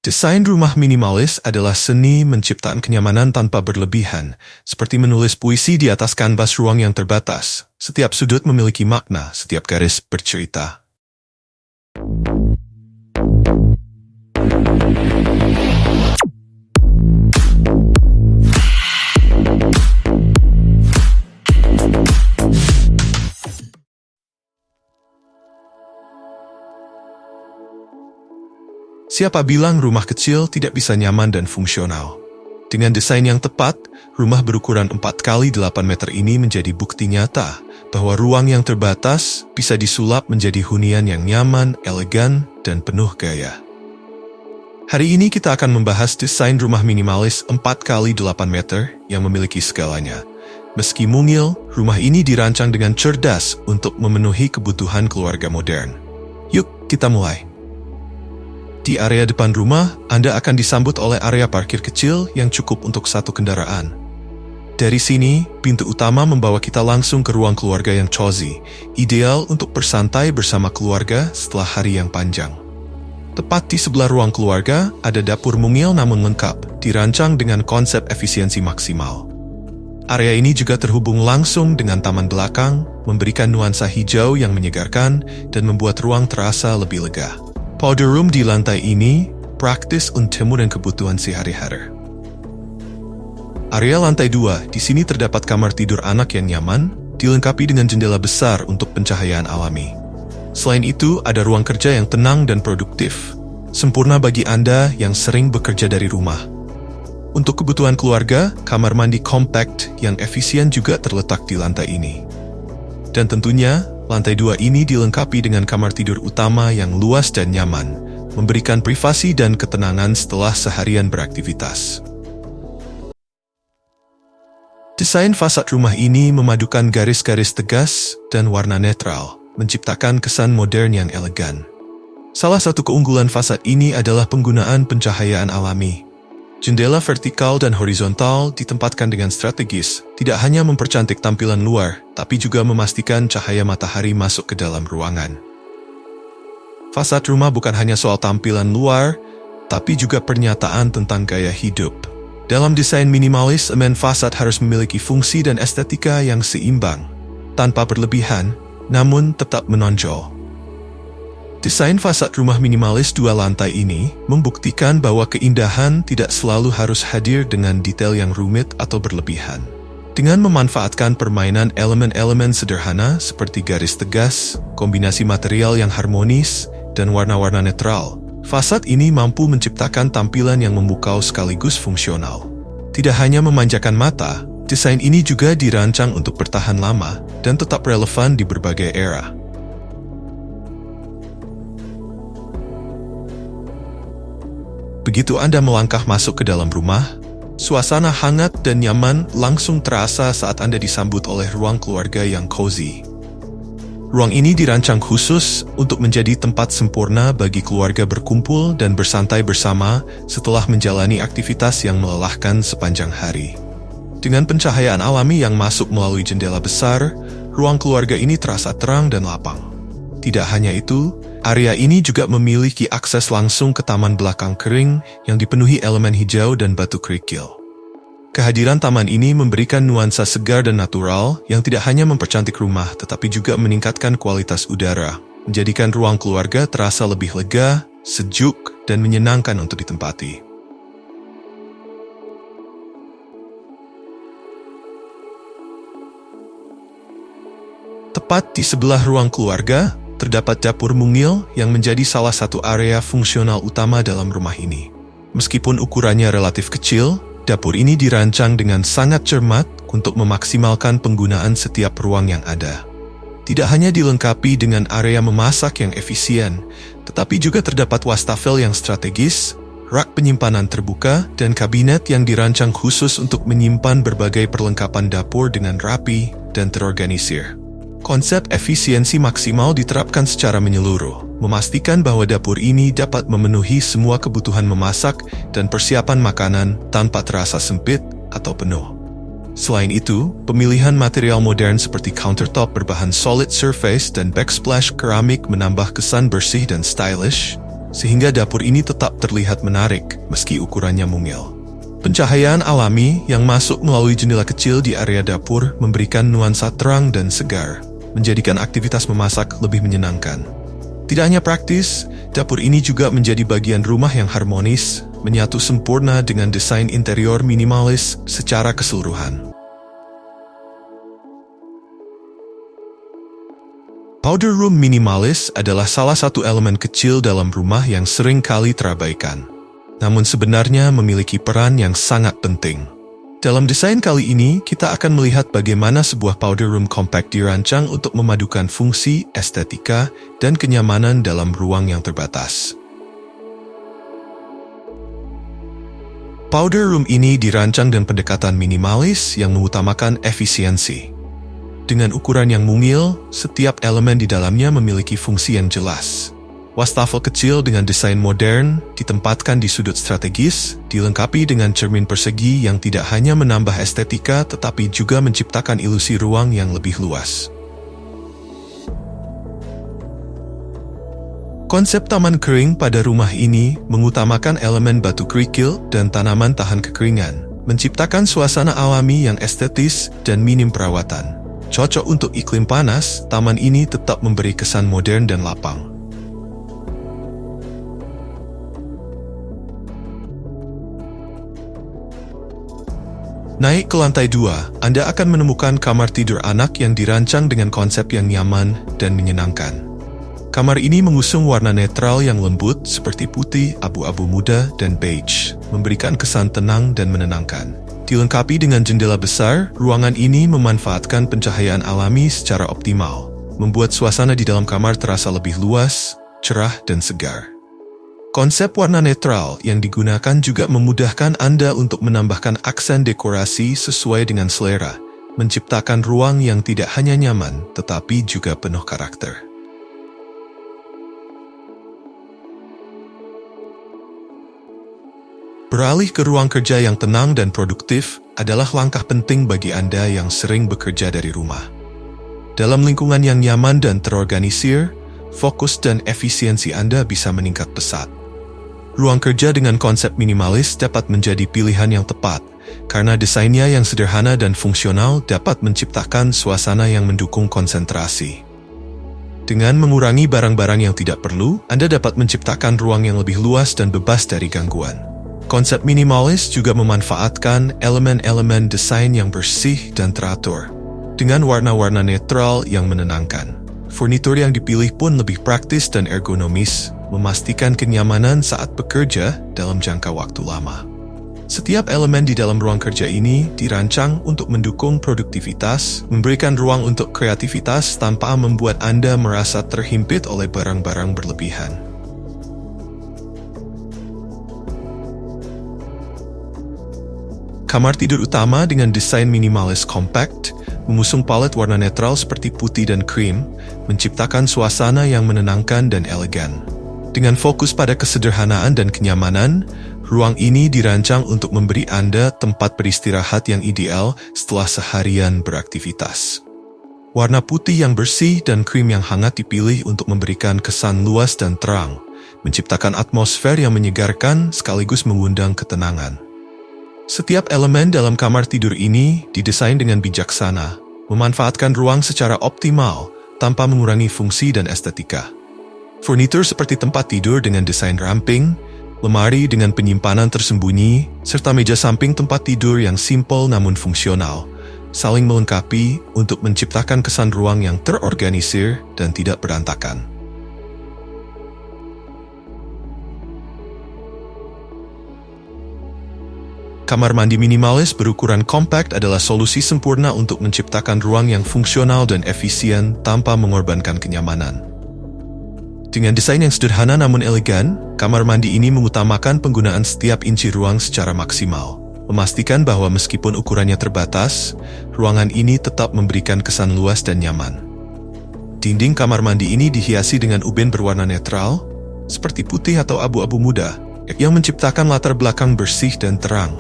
Desain rumah minimalis adalah seni menciptakan kenyamanan tanpa berlebihan, seperti menulis puisi di atas kanvas ruang yang terbatas. Setiap sudut memiliki makna, setiap garis bercerita. Siapa bilang rumah kecil tidak bisa nyaman dan fungsional? Dengan desain yang tepat, rumah berukuran 4x8 meter ini menjadi bukti nyata bahwa ruang yang terbatas bisa disulap menjadi hunian yang nyaman, elegan, dan penuh gaya. Hari ini kita akan membahas desain rumah minimalis 4x8 meter yang memiliki segalanya. Meski mungil, rumah ini dirancang dengan cerdas untuk memenuhi kebutuhan keluarga modern. Yuk, kita mulai. Di area depan rumah, Anda akan disambut oleh area parkir kecil yang cukup untuk satu kendaraan. Dari sini, pintu utama membawa kita langsung ke ruang keluarga yang cozy, ideal untuk bersantai bersama keluarga setelah hari yang panjang. Tepat di sebelah ruang keluarga, ada dapur mungil namun lengkap, dirancang dengan konsep efisiensi maksimal. Area ini juga terhubung langsung dengan taman belakang, memberikan nuansa hijau yang menyegarkan dan membuat ruang terasa lebih lega. Powder room di lantai ini praktis untuk tamu dan kebutuhan sehari-hari. Area lantai 2, di sini terdapat kamar tidur anak yang nyaman, dilengkapi dengan jendela besar untuk pencahayaan alami. Selain itu, ada ruang kerja yang tenang dan produktif, sempurna bagi Anda yang sering bekerja dari rumah. Untuk kebutuhan keluarga, kamar mandi compact yang efisien juga terletak di lantai ini. Dan tentunya, lantai 2 ini dilengkapi dengan kamar tidur utama yang luas dan nyaman, memberikan privasi dan ketenangan setelah seharian beraktivitas. Desain fasad rumah ini memadukan garis-garis tegas dan warna netral, menciptakan kesan modern yang elegan. Salah satu keunggulan fasad ini adalah penggunaan pencahayaan alami. Jendela vertikal dan horizontal ditempatkan dengan strategis, tidak hanya mempercantik tampilan luar, tapi juga memastikan cahaya matahari masuk ke dalam ruangan. Fasad rumah bukan hanya soal tampilan luar, tapi juga pernyataan tentang gaya hidup. Dalam desain minimalis, elemen fasad harus memiliki fungsi dan estetika yang seimbang, tanpa berlebihan, namun tetap menonjol. Desain fasad rumah minimalis 2 lantai ini membuktikan bahwa keindahan tidak selalu harus hadir dengan detail yang rumit atau berlebihan. Dengan memanfaatkan permainan elemen-elemen sederhana seperti garis tegas, kombinasi material yang harmonis, dan warna-warna netral, fasad ini mampu menciptakan tampilan yang memukau sekaligus fungsional. Tidak hanya memanjakan mata, desain ini juga dirancang untuk bertahan lama dan tetap relevan di berbagai era. Begitu Anda melangkah masuk ke dalam rumah, suasana hangat dan nyaman langsung terasa saat Anda disambut oleh ruang keluarga yang cozy. Ruang ini dirancang khusus untuk menjadi tempat sempurna bagi keluarga berkumpul dan bersantai bersama setelah menjalani aktivitas yang melelahkan sepanjang hari. Dengan pencahayaan alami yang masuk melalui jendela besar, ruang keluarga ini terasa terang dan lapang. Tidak hanya itu, area ini juga memiliki akses langsung ke taman belakang kering yang dipenuhi elemen hijau dan batu kerikil. Kehadiran taman ini memberikan nuansa segar dan natural yang tidak hanya mempercantik rumah tetapi juga meningkatkan kualitas udara, menjadikan ruang keluarga terasa lebih lega, sejuk, dan menyenangkan untuk ditempati. Tepat di sebelah ruang keluarga, terdapat dapur mungil yang menjadi salah satu area fungsional utama dalam rumah ini. Meskipun ukurannya relatif kecil, dapur ini dirancang dengan sangat cermat untuk memaksimalkan penggunaan setiap ruang yang ada. Tidak hanya dilengkapi dengan area memasak yang efisien, tetapi juga terdapat wastafel yang strategis, rak penyimpanan terbuka, dan kabinet yang dirancang khusus untuk menyimpan berbagai perlengkapan dapur dengan rapi dan terorganisir. Konsep efisiensi maksimal diterapkan secara menyeluruh, memastikan bahwa dapur ini dapat memenuhi semua kebutuhan memasak dan persiapan makanan tanpa terasa sempit atau penuh. Selain itu, pemilihan material modern seperti countertop berbahan solid surface dan backsplash keramik menambah kesan bersih dan stylish. sehingga dapur ini tetap terlihat menarik meski ukurannya mungil. Pencahayaan alami yang masuk melalui jendela kecil di area dapur memberikan nuansa terang dan segar, menjadikan aktivitas memasak lebih menyenangkan. Tidak hanya praktis, dapur ini juga menjadi bagian rumah yang harmonis, menyatu sempurna dengan desain interior minimalis secara keseluruhan. Powder room minimalis adalah salah satu elemen kecil dalam rumah yang sering kali terabaikan, namun sebenarnya memiliki peran yang sangat penting. Dalam desain kali ini, kita akan melihat bagaimana sebuah powder room compact dirancang untuk memadukan fungsi, estetika, dan kenyamanan dalam ruang yang terbatas. Powder room ini dirancang dengan pendekatan minimalis yang mengutamakan efisiensi. Dengan ukuran yang mungil, setiap elemen di dalamnya memiliki fungsi yang jelas. Wastafel kecil dengan desain modern ditempatkan di sudut strategis, dilengkapi dengan cermin persegi yang tidak hanya menambah estetika tetapi juga menciptakan ilusi ruang yang lebih luas. Konsep taman kering pada rumah ini mengutamakan elemen batu kerikil dan tanaman tahan kekeringan, menciptakan suasana alami yang estetis dan minim perawatan. Cocok untuk iklim panas, taman ini tetap memberi kesan modern dan lapang. Naik ke lantai 2, Anda akan menemukan kamar tidur anak yang dirancang dengan konsep yang nyaman dan menyenangkan. Kamar ini mengusung warna netral yang lembut seperti putih, abu-abu muda, dan beige, memberikan kesan tenang dan menenangkan. Dilengkapi dengan jendela besar, ruangan ini memanfaatkan pencahayaan alami secara optimal, membuat suasana di dalam kamar terasa lebih luas, cerah, dan segar. Konsep warna netral yang digunakan juga memudahkan Anda untuk menambahkan aksen dekorasi sesuai dengan selera, menciptakan ruang yang tidak hanya nyaman, tetapi juga penuh karakter. Beralih ke ruang kerja yang tenang dan produktif adalah langkah penting bagi Anda yang sering bekerja dari rumah. Dalam lingkungan yang nyaman dan terorganisir, fokus dan efisiensi Anda bisa meningkat pesat. Ruang kerja dengan konsep minimalis dapat menjadi pilihan yang tepat, karena desainnya yang sederhana dan fungsional dapat menciptakan suasana yang mendukung konsentrasi. Dengan mengurangi barang-barang yang tidak perlu, Anda dapat menciptakan ruang yang lebih luas dan bebas dari gangguan. Konsep minimalis juga memanfaatkan elemen-elemen desain yang bersih dan teratur, dengan warna-warna netral yang menenangkan. Furnitur yang dipilih pun lebih praktis dan ergonomis, memastikan kenyamanan saat bekerja dalam jangka waktu lama. Setiap elemen di dalam ruang kerja ini dirancang untuk mendukung produktivitas, memberikan ruang untuk kreativitas tanpa membuat Anda merasa terhimpit oleh barang-barang berlebihan. Kamar tidur utama dengan desain minimalis compact, mengusung palet warna netral seperti putih dan krim, menciptakan suasana yang menenangkan dan elegan. Dengan fokus pada kesederhanaan dan kenyamanan, ruang ini dirancang untuk memberi Anda tempat beristirahat yang ideal setelah seharian beraktivitas. Warna putih yang bersih dan krim yang hangat dipilih untuk memberikan kesan luas dan terang, menciptakan atmosfer yang menyegarkan sekaligus mengundang ketenangan. Setiap elemen dalam kamar tidur ini didesain dengan bijaksana, memanfaatkan ruang secara optimal tanpa mengurangi fungsi dan estetika. Furnitur seperti tempat tidur dengan desain ramping, lemari dengan penyimpanan tersembunyi, serta meja samping tempat tidur yang simpel namun fungsional, saling melengkapi untuk menciptakan kesan ruang yang terorganisir dan tidak berantakan. Kamar mandi minimalis berukuran kompak adalah solusi sempurna untuk menciptakan ruang yang fungsional dan efisien tanpa mengorbankan kenyamanan. Dengan desain yang sederhana namun elegan, kamar mandi ini mengutamakan penggunaan setiap inci ruang secara maksimal, memastikan bahwa meskipun ukurannya terbatas, ruangan ini tetap memberikan kesan luas dan nyaman. Dinding kamar mandi ini dihiasi dengan ubin berwarna netral, seperti putih atau abu-abu muda, yang menciptakan latar belakang bersih dan terang.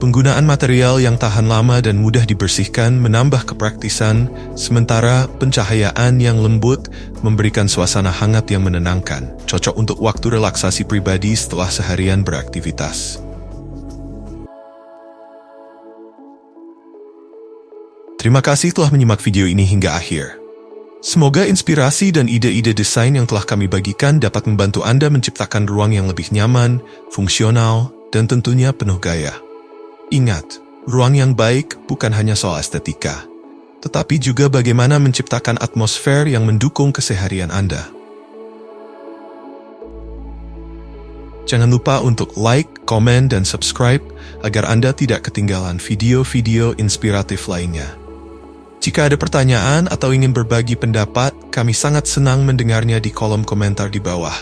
Penggunaan material yang tahan lama dan mudah dibersihkan menambah kepraktisan, sementara pencahayaan yang lembut memberikan suasana hangat yang menenangkan, cocok untuk waktu relaksasi pribadi setelah seharian beraktivitas. Terima kasih telah menyimak video ini hingga akhir. Semoga inspirasi dan ide-ide desain yang telah kami bagikan dapat membantu Anda menciptakan ruang yang lebih nyaman, fungsional, dan tentunya penuh gaya. Ingat, ruang yang baik bukan hanya soal estetika, tetapi juga bagaimana menciptakan atmosfer yang mendukung keseharian Anda. Jangan lupa untuk like, komen, dan subscribe agar Anda tidak ketinggalan video-video inspiratif lainnya. Jika ada pertanyaan atau ingin berbagi pendapat, kami sangat senang mendengarnya di kolom komentar di bawah.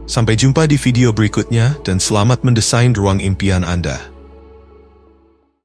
Sampai jumpa di video berikutnya dan selamat mendesain ruang impian Anda.